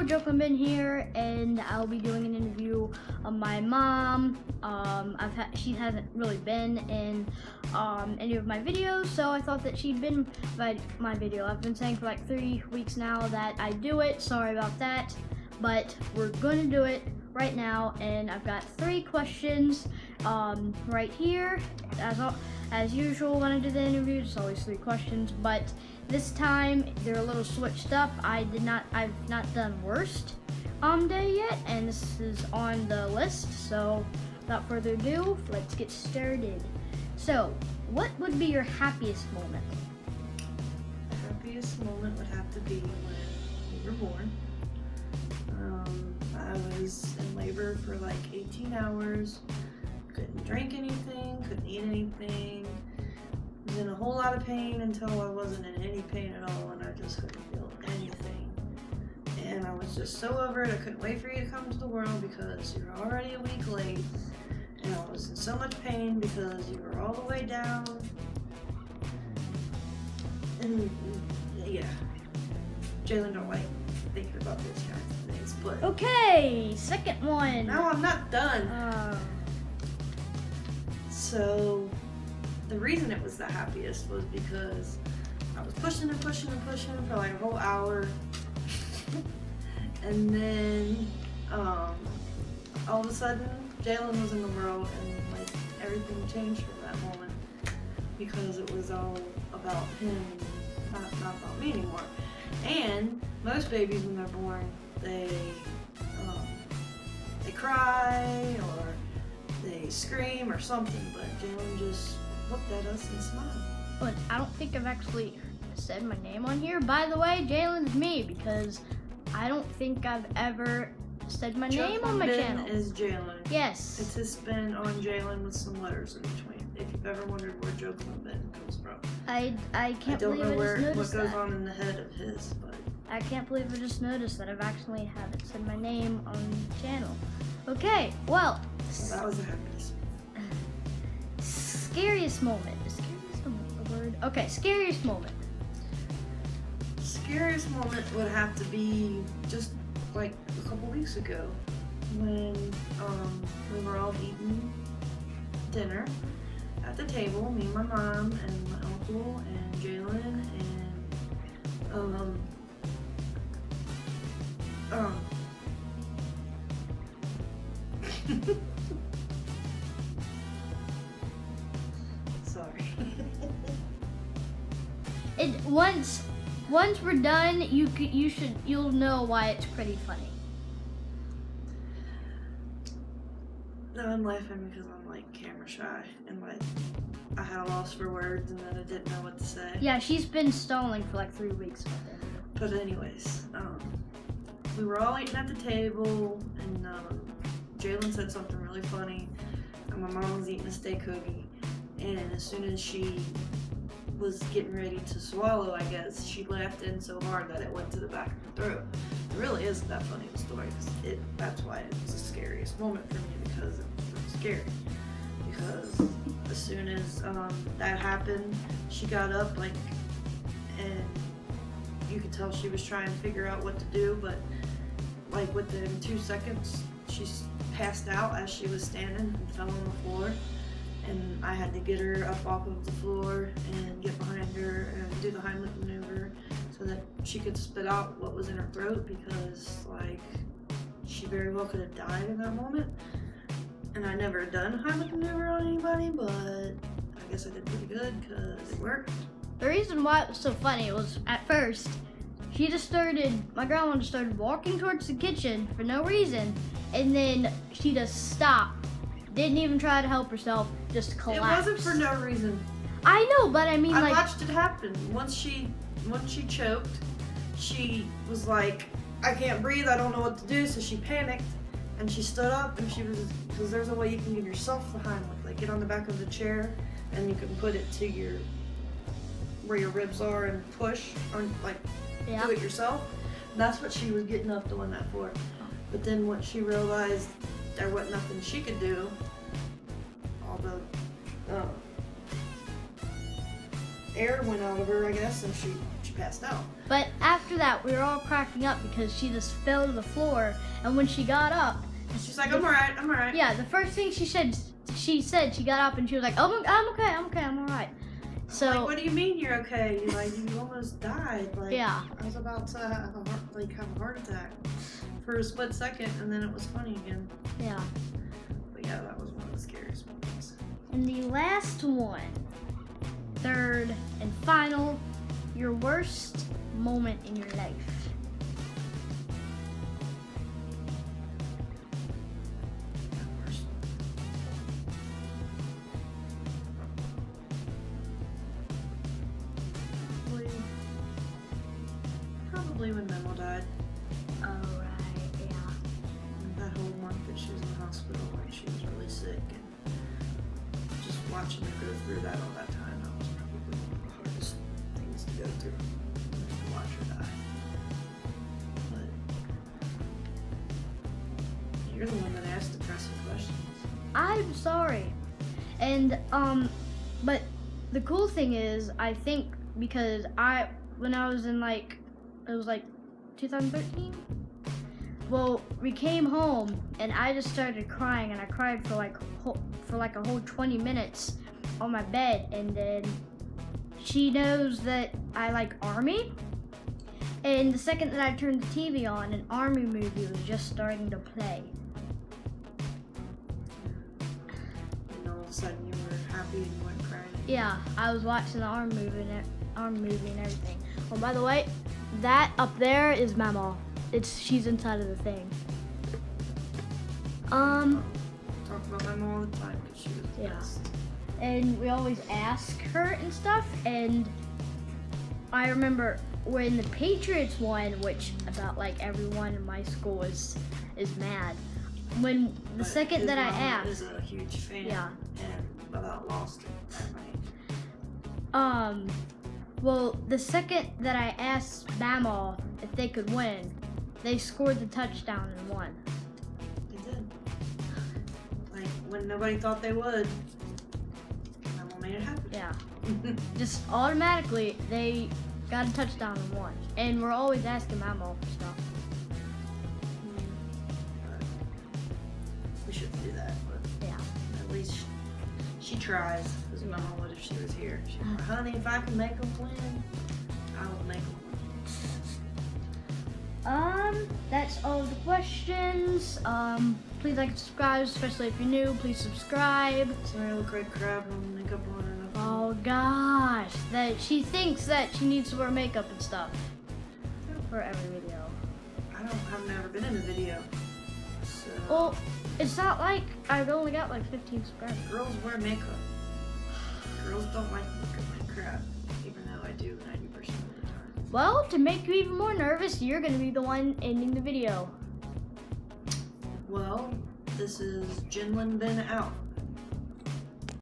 Joaquin Bin here, and I'll be doing an interview of my mom. She hasn't really been in any of my videos, so I thought that she'd been my video. I've been saying for like 3 weeks now that I do it. Sorry about that, but we're going to do it right now, and I've got 3 questions right here. As usual, when I do the interview, it's always 3 questions, but this time they're a little switched up. I've not done worst day yet, and this is on the list. So without further ado, let's get started. So, what would be your happiest moment? The happiest moment would have to be when we were born. I was in labor for like 18 hours, couldn't drink anything, couldn't eat anything, was in a whole lot of pain until I wasn't in any pain at all, and I just couldn't feel anything. And I was just so over it. I couldn't wait for you to come to the world because you're already a week late, and I was in so much pain because you were all the way down. And yeah, Jalen don't like thinking about those kinds of things, but Okay, second one. no, I'm not done. So the reason it was the happiest was because I was pushing and pushing and pushing for like a whole hour, and then all of a sudden Jalen was in the world, and like everything changed from that moment because it was all about him, not about me anymore. And most babies when they're born, they cry or they scream or something, but Jalen just looked at us and smiled. But I don't think I've actually said my name on here. By the way, Jalen's me, because I don't think I've ever said my name on my channel. Is Jalen. Yes. It's his spin on Jalen with some letters in between. If you've ever wondered where Joaquin Bin comes from. I can't don't believe know I just what noticed goes that. on in the head of his, but I can't believe I just noticed that I've actually haven't said my name on the channel. Okay, well, so that was the happiest. scariest moment. Is scariest a word? Okay, scariest moment. Scariest moment would have to be just like a couple weeks ago when we were all eating dinner at the table, me and my mom and my uncle and Jalen and sorry. Once we're done, you'll know why it's pretty funny. No, I'm laughing because I'm like camera shy and like I had a loss for words and then I didn't know what to say. Yeah, she's been stalling for like 3 weeks. But anyways, we were all eating at the table, and Jalen said something really funny, and my mom was eating a steak hoagie, and as soon as she was getting ready to swallow, I guess, she laughed in so hard that it went to the back of her throat. It really isn't that funny of a story, because that's why it was the scariest moment for me, because it was scary. Because as soon as that happened, she got up, like, and you could tell she was trying to figure out what to do, but like within 2 seconds, she passed out as she was standing and fell on the floor. And I had to get her up off of the floor and get behind her and do the Heimlich maneuver so that she could spit out what was in her throat, because like she very well could have died in that moment. And I never done a Heimlich maneuver on anybody, but I guess I did pretty good because it worked. The reason why it was so funny was, at first, my grandma just started walking towards the kitchen for no reason, and then she just stopped. Didn't even try to help herself, just collapsed. It wasn't for no reason. I know, but I mean, I like, watched it happen. Once she choked, she was like, I can't breathe, I don't know what to do, so she panicked, and she stood up, and because there's a way you can give yourself the Heimlich, like get on the back of the chair, and you can put it to where your ribs are and push, or like do it yourself. That's what she was getting up doing that for. But then once she realized there wasn't nothing she could do, all the air went out of her, I guess, and she she passed out. But after that, we were all cracking up because she just fell to the floor, and when she got up, She's like, I'm alright, I'm alright. yeah, the first thing she said she got up and she was like, oh, I'm okay, I'm alright. So Like, what do you mean you're okay? You almost died. Like, yeah, I was about to have a heart attack for a split second, and then it was funny again. yeah. But yeah, that was one of the scariest moments. And the last one, third and final, your worst moment in your life. Probably when Memo died. Oh, right, yeah. That whole month that she was in the hospital, like she was really sick, and just watching her go through that all that time, that was probably one of the hardest things to go through, to watch her die. But you're the one that asked the pressing questions. I'm sorry. And but the cool thing is, I think because when I was in it was 2013. Well, we came home and I just started crying, and I cried for a whole 20 minutes on my bed, and then she knows that I like Army. And the second that I turned the TV on, an Army movie was just starting to play. And all of a sudden you were happy and you went crying. Yeah, I was watching the Army movie and everything. Oh, by the way, that up there is Mama. She's inside of the thing. Talk about my mom all the time because she was the Yeah. best. And we always ask her and stuff. And I remember when the Patriots won, which about everyone in my school is mad. When the But second his that I mom asked, is a huge fan. Yeah. And about lost it that night. well, the second that I asked Bama if they could win, they scored the touchdown and won. They did. Like when nobody thought they would. Mama made it happen. Yeah. Just automatically, they got a touchdown and won. And we're always asking Mama for stuff. But we shouldn't do that, but Yeah. at least she tries. Because Mama would if she was here. She'd be like, honey, if I can make them win, I will make them win. That's all of the questions. Please like and subscribe, especially if you're new. Please subscribe. Sorry, I look like crap on makeup on and up. Oh gosh, that she thinks that she needs to wear makeup and stuff for every video. I've never been in a video. So Well, it's not like I've only got 15 subscribers. girls wear makeup. Girls don't like looking like crap, even though I do 90% of the time. Well, to make you even more nervous, you're gonna be the one ending the video. Well, this is Jinlin Bin out.